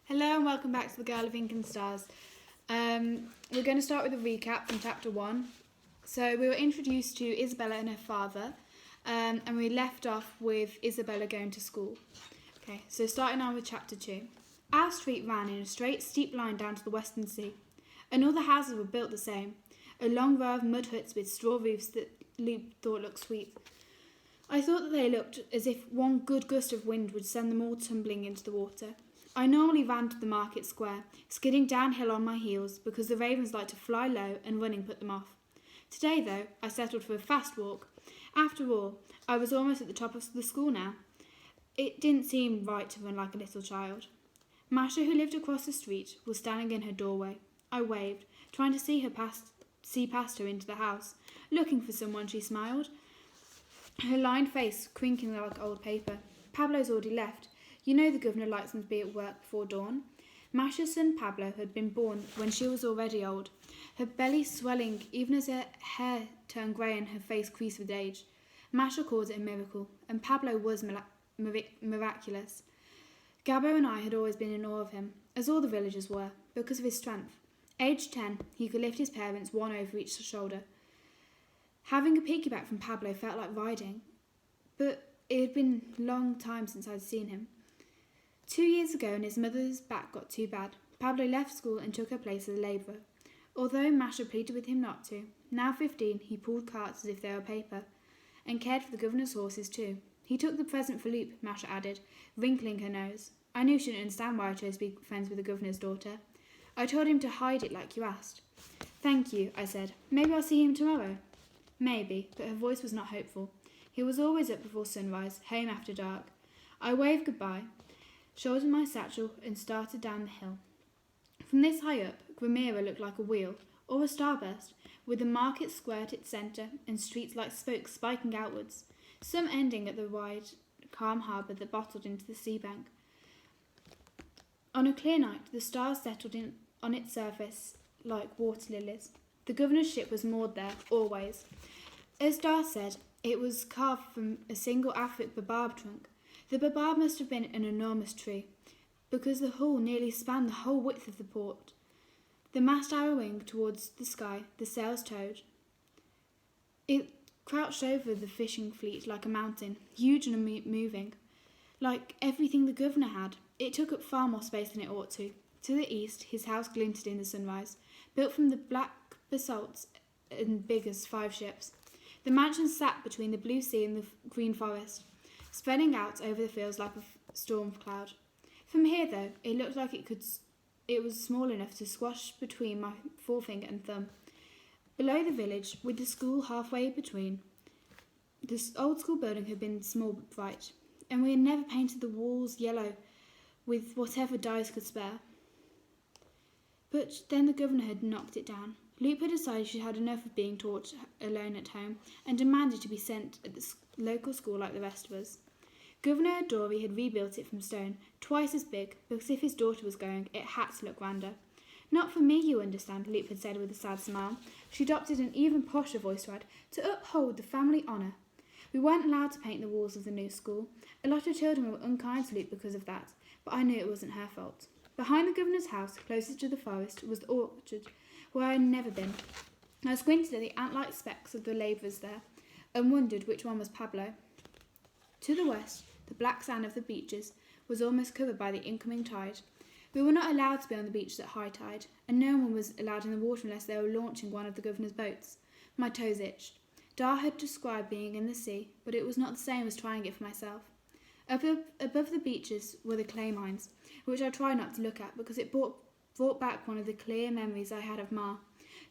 Hello and welcome back to The Girl of Ink and Stars. We're going to start with a recap from chapter 1. So we were introduced to Isabella and her father, and we left off with Isabella going to school. Okay, so starting on with chapter 2. Our street ran in a straight, steep line down to the western sea, and all the houses were built the same, a long row of mud huts with straw roofs that Luke thought looked sweet. I thought that they looked as if one good gust of wind would send them all tumbling into the water. I normally ran to the market square, skidding downhill on my heels because the ravens like to fly low and running put them off. Today, though, I settled for a fast walk. After all, I was almost at the top of the school now. It didn't seem right to run like a little child. Masha, who lived across the street, was standing in her doorway. I waved, trying to see past her into the house. Looking for someone, she smiled, her lined face crinkling like old paper. Pablo's already left. You know the governor likes them to be at work before dawn. Masha's son Pablo had been born when she was already old, her belly swelling even as her hair turned grey and her face creased with age. Masha called it a miracle, and Pablo was miraculous. Gabbo and I had always been in awe of him, as all the villagers were, because of his strength. Aged 10, he could lift his parents one over each shoulder. Having a piggyback from Pablo felt like riding, but it had been a long time since I'd seen him. 2 years ago, and his mother's back got too bad, Pablo left school and took her place as a labourer. Although Masha pleaded with him not to, now 15, he pulled carts as if they were paper, and cared for the governor's horses too. He took the present for Loop, Masha added, wrinkling her nose. I knew she didn't understand why I chose to be friends with the governor's daughter. I told him to hide it like you asked. Thank you, I said. Maybe I'll see him tomorrow. Maybe, but her voice was not hopeful. He was always up before sunrise, home after dark. I waved goodbye, shouldered my satchel, and started down the hill. From this high up, Gramira looked like a wheel, or a starburst, with the market square at its centre, and streets like spokes spiking outwards, some ending at the wide, calm harbour that bottled into the sea bank. On a clear night, the stars settled in on its surface like water lilies. The governor's ship was moored there, always. As Dar said, it was carved from a single Afric baobab trunk. The baobab must have been an enormous tree, because the hull nearly spanned the whole width of the port. The mast arrowing towards the sky, the sails towed. It crouched over the fishing fleet like a mountain, huge and unmoving, like everything the governor had. It took up far more space than it ought to. To the east, his house glinted in the sunrise, built from the black basalts and big as 5 ships. The mansion sat between the blue sea and the green forest, spreading out over the fields like a storm cloud. From here, though, it looked like it was small enough to squash between my forefinger and thumb. Below the village, with the school halfway between, this old school building had been small but bright, and we had never painted the walls yellow with whatever dyes could spare. But then the governor had knocked it down. Luke had decided she had enough of being taught alone at home, and demanded to be sent at the local school like the rest of us. Governor Dory had rebuilt it from stone, twice as big, because if his daughter was going, it had to look grander. Not for me, you understand, Luke had said with a sad smile. She adopted an even posher voice to add, to uphold the family honour. We weren't allowed to paint the walls of the new school. A lot of children were unkind to Luke because of that, but I knew it wasn't her fault. Behind the governor's house, closest to the forest, was the orchard, where I had never been. I squinted at the ant-like specks of the labourers there, and wondered which one was Pablo. To the west, the black sand of the beaches was almost covered by the incoming tide. We were not allowed to be on the beach at high tide, and no one was allowed in the water unless they were launching one of the governor's boats. My toes itched. Dar had described being in the sea, but it was not the same as trying it for myself. Above the beaches were the clay mines, which I tried not to look at because it brought back one of the clear memories I had of Ma,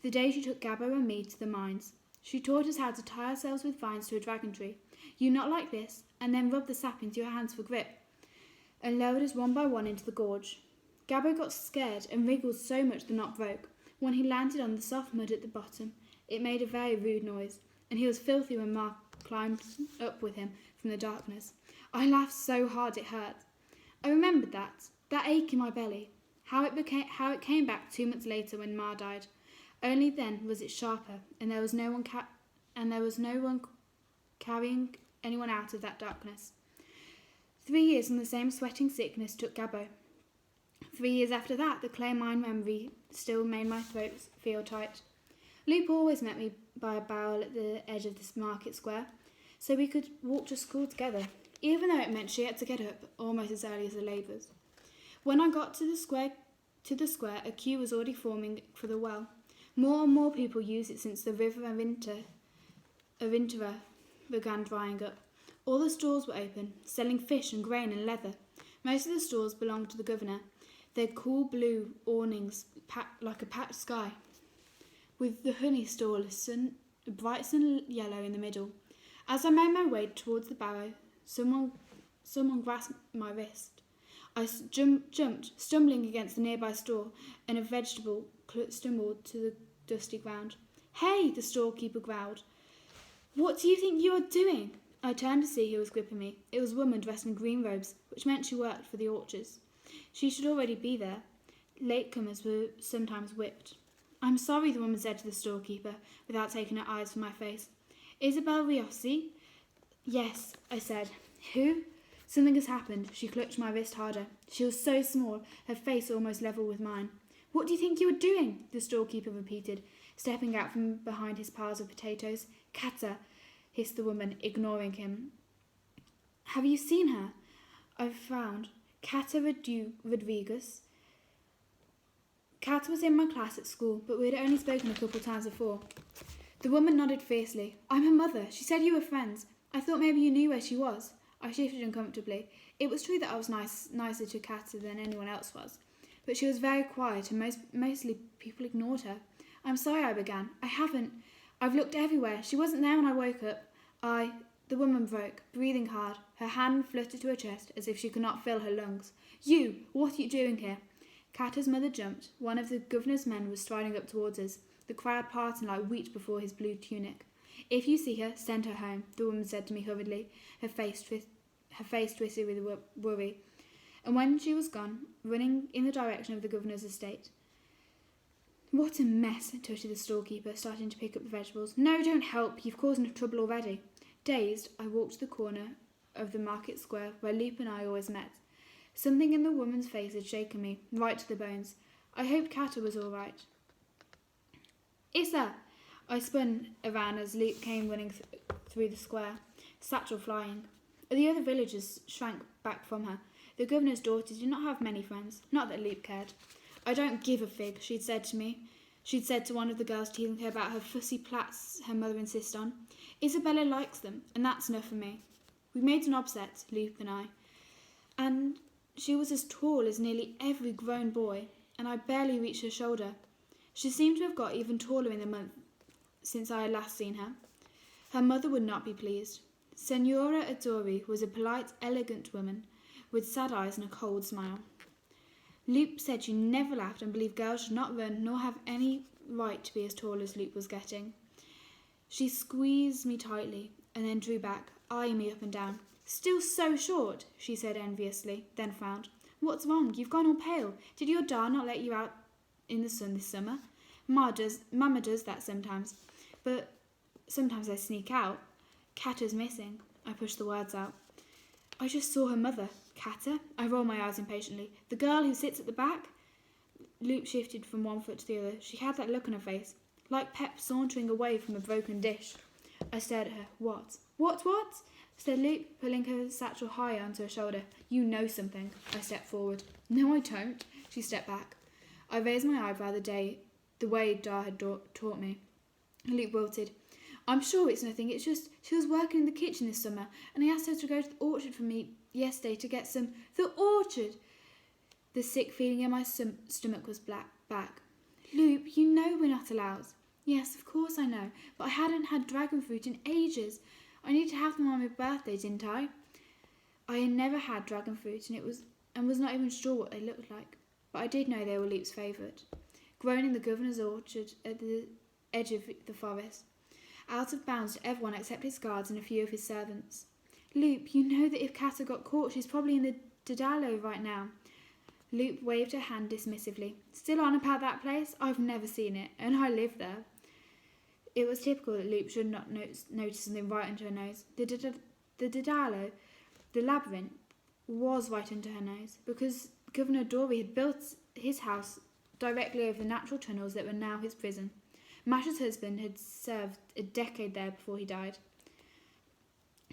the day she took Gabbo and me to the mines. She taught us how to tie ourselves with vines to a dragon tree. You knot like this, and then rub the sap into your hands for grip, and lowered us one by one into the gorge. Gabbo got scared and wriggled so much the knot broke. When he landed on the soft mud at the bottom, it made a very rude noise, and he was filthy when Ma climbed up with him from the darkness. I laughed so hard it hurt. I remembered that ache in my belly, how it came back 2 months later when Ma died. Only then was it sharper, and there was no one carrying anyone out of that darkness. 3 years in the same sweating sickness took Gabbo. 3 years after that, the clear mind memory still made my throat feel tight. Luke always met me by a barrel at the edge of this market square, so we could walk to school together, even though it meant she had to get up almost as early as the labourers. When I got to the square, a queue was already forming for the well. More and more people used it since the river Avintra began drying up. All the stalls were open, selling fish and grain and leather. Most of the stalls belonged to the governor. Their cool blue awnings like a patched sky, with the honey stall bright sun yellow in the middle. As I made my way towards the barrow, someone grasped my wrist. I jumped, stumbling against the nearby stall, and a vegetable stumbled to the dusty ground. "Hey!" the storekeeper growled. "What do you think you are doing?" I turned to see who was gripping me. It was a woman dressed in green robes, which meant she worked for the orchards. She should already be there. Latecomers were sometimes whipped. "I'm sorry," the woman said to the storekeeper, without taking her eyes from my face. "Isabel Rossi?" "Yes," I said. "Who?" "Something has happened." She clutched my wrist harder. She was so small, her face almost level with mine. "What do you think you are doing?" the storekeeper repeated, stepping out from behind his piles of potatoes. "Kata," hissed the woman, ignoring him. "Have you seen her?" I frowned. "Kata Rodriguez." Kata was in my class at school, but we had only spoken a couple times before. The woman nodded fiercely. "I'm her mother. She said you were friends. I thought maybe you knew where she was." I shifted uncomfortably. It was true that I was nicer to Kata than anyone else was, but she was very quiet and mostly people ignored her. "I'm sorry," I began. I've looked everywhere. She wasn't there when I woke up." The woman broke, breathing hard. Her hand fluttered to her chest as if she could not fill her lungs. "You! What are you doing here?" Kata's mother jumped. One of the governor's men was striding up towards us, the crowd parting like wheat before his blue tunic. "If you see her, send her home," the woman said to me hurriedly, her face twisted with worry. And when she was gone, running in the direction of the governor's estate. "What a mess," tutted the storekeeper, starting to pick up the vegetables. "No, don't help. You've caused enough trouble already." Dazed, I walked to the corner of the market square where Lupe and I always met. Something in the woman's face had shaken me, right to the bones. I hoped Kata was all right. "Issa!" I spun around as Lupe came running through the square, satchel flying. The other villagers shrank back from her. The governor's daughter did not have many friends, not that Lupe cared. "I don't give a fig," she'd said to me. She'd said to one of the girls teasing her about her fussy plaits her mother insists on. "Isabella likes them, and that's enough for me." We made an obset, Lupe and I, and she was as tall as nearly every grown boy, and I barely reached her shoulder. She seemed to have got even taller in the month since I had last seen her. Her mother would not be pleased. Senora Adori was a polite, elegant woman, with sad eyes and a cold smile. Lupe said she never laughed and believed girls should not run nor have any right to be as tall as Lupe was getting. She squeezed me tightly and then drew back, eyeing me up and down. "Still so short," she said enviously, then frowned. "What's wrong? You've gone all pale. Did your da not let you out in the sun this summer?" Mama does that sometimes, but sometimes I sneak out. Kata's missing." I pushed the words out. "I just saw her mother." "Kata?" I rolled my eyes impatiently. "The girl who sits at the back?" Lupe shifted from one foot to the other. She had that look on her face, like Pep sauntering away from a broken dish. I stared at her. "What?" What? Said Lupe, pulling her satchel higher onto her shoulder. "You know something." I stepped forward. "No, I don't." She stepped back. I raised my eyebrow the way Da had taught me. Lupe wilted. "I'm sure it's nothing. It's just she was working in the kitchen this summer, and I asked her to go to the orchard for me yesterday to get some—" "The orchard!" The sick feeling in my stomach was back. "Lupe, you know we're not allowed." "Yes, of course I know, but I hadn't had dragon fruit in ages. I needed to have them on my birthday, didn't I?" I had never had dragon fruit, and was not even sure what they looked like, but I did know they were Lupe's favourite. Grown in the governor's orchard at the edge of the forest, out of bounds to everyone except his guards and a few of his servants. "Lupe, you know that if Kata got caught, she's probably in the Daedalo right now." Lupe waved her hand dismissively. "Still on about that place? I've never seen it, and I live there." It was typical that Lupe should not notice something right under her nose. The Daedalo, the labyrinth, was right under her nose, because Governor Dory had built his house directly over the natural tunnels that were now his prison. Masha's husband had served a decade there before he died.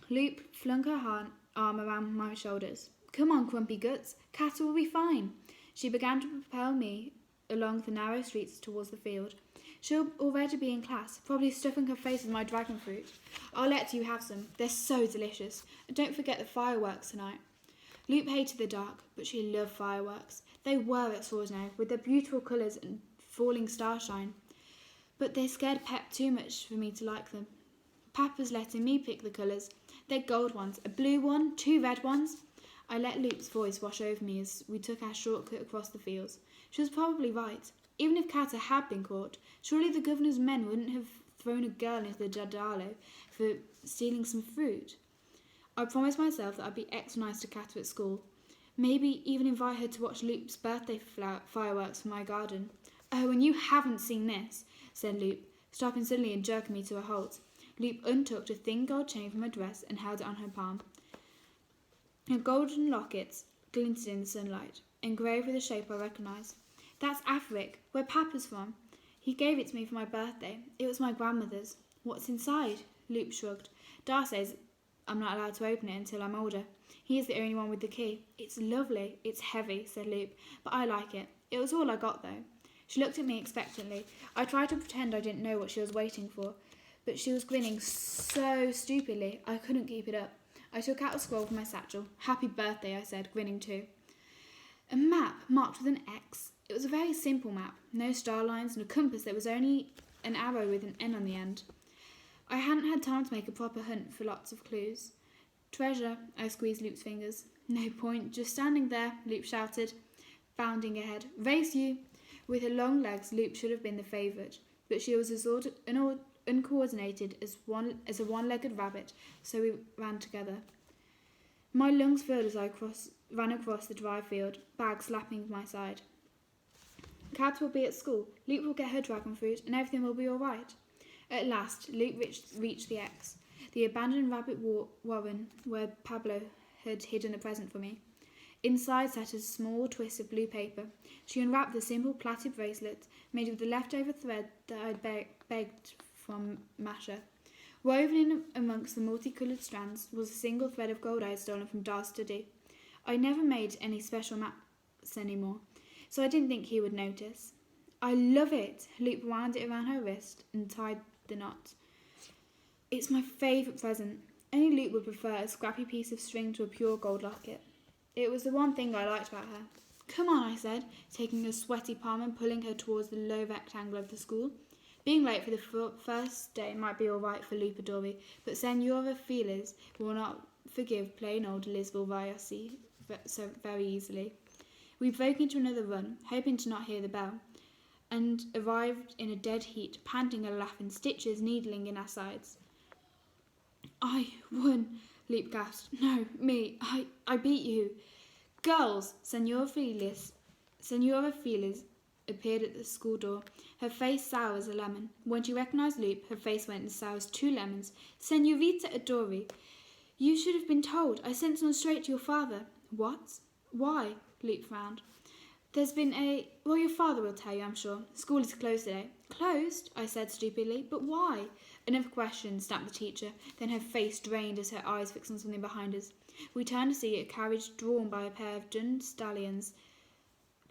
Loop flung her arm around my shoulders. "Come on, Crumpy Guts. Kata will be fine." She began to propel me along the narrow streets towards the field. "She'll already be in class, probably stuffing her face with my dragon fruit. I'll let you have some. They're so delicious. And don't forget the fireworks tonight." Loop hated the dark, but she loved fireworks. They were extraordinary, with their beautiful colours and falling starshine. But they scared Pep too much for me to like them. Papa's letting me pick the colours. They're gold ones, a blue one, 2 red ones. I let Loop's voice wash over me as we took our shortcut across the fields. She was probably right. Even if Kata had been caught, surely the governor's men wouldn't have thrown a girl into the Jadalo for stealing some fruit. I promised myself that I'd be extra nice to Kata at school. Maybe even invite her to watch Loop's birthday fireworks from my garden. "Oh, and you haven't seen this," said Loop, stopping suddenly and jerking me to a halt. Loop untucked a thin gold chain from her dress and held it on her palm. Her golden lockets glinted in the sunlight, engraved with a shape I recognised. "That's Afric, where Papa's from. He gave it to me for my birthday. It was my grandmother's." "What's inside?" Loop shrugged. "Dar says I'm not allowed to open it until I'm older. He is the only one with the key." "It's lovely. It's heavy," said Loop, "but I like it. It was all I got, though." She looked at me expectantly. I tried to pretend I didn't know what she was waiting for, but she was grinning so stupidly I couldn't keep it up. I took out a scroll from my satchel. "Happy birthday," I said, grinning too. A map marked with an X. It was a very simple map. No star lines and a compass that was only an arrow with an N on the end. I hadn't had time to make a proper hunt for lots of clues. "Treasure," I squeezed Loop's fingers. "No point, just standing there," Loop shouted, bounding ahead. "Race you!" With her long legs, Loop should have been the favourite, but she was as uncoordinated as a one-legged rabbit, so we ran together. My lungs filled as I ran across the dry field, bag slapping my side. Kat will be at school, Loop will get her dragon fruit, and everything will be all right. At last, Loop reached the X, the abandoned rabbit warren where Pablo had hidden a present for me. Inside sat a small twist of blue paper. She unwrapped the simple plaited bracelet made of the leftover thread that I'd begged from Masha. Woven in amongst the multicoloured strands was a single thread of gold I had stolen from Dar's study. I never made any special maps anymore, so I didn't think he would notice. "I love it!" Loop wound it around her wrist and tied the knot. "It's my favourite present. Only Loop would prefer a scrappy piece of string to a pure gold locket." It was the one thing I liked about her. "Come on," I said, taking her sweaty palm and pulling her towards the low rectangle of the school. Being late for the first day might be all right for Lupadori, but Senora Felix will not forgive plain old Lisbel Rayossi so very easily. We broke into another run, hoping to not hear the bell, and arrived in a dead heat, panting and laughing, stitches needling in our sides. "I won," Loop gasped. "No, me. I beat you." "Girls!" Senora Felix appeared at the school door, her face sour as a lemon. When she recognised Loop, her face went as sour as 2 lemons. "Senorita Adori, you should have been told. I sent someone straight to your father." "What? Why?" Loop frowned. "There's been well, your father will tell you, I'm sure. School is closed today." "Closed?" I said stupidly. "But why?" "Another question," snapped the teacher. Then her face drained as her eyes fixed on something behind us. We turned to see a carriage drawn by a pair of dun stallions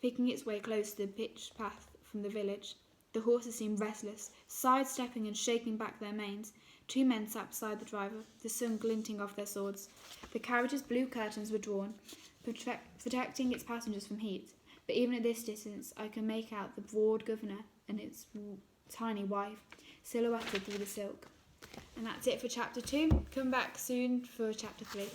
picking its way close to the pitched path from the village. The horses seemed restless, sidestepping and shaking back their manes. 2 men sat beside the driver, the sun glinting off their swords. The carriage's blue curtains were drawn, protecting its passengers from heat. But even at this distance, I could make out the broad governor and its tiny wife, silhouetted through the silk. And that's it for chapter 2. Come back soon for chapter 3.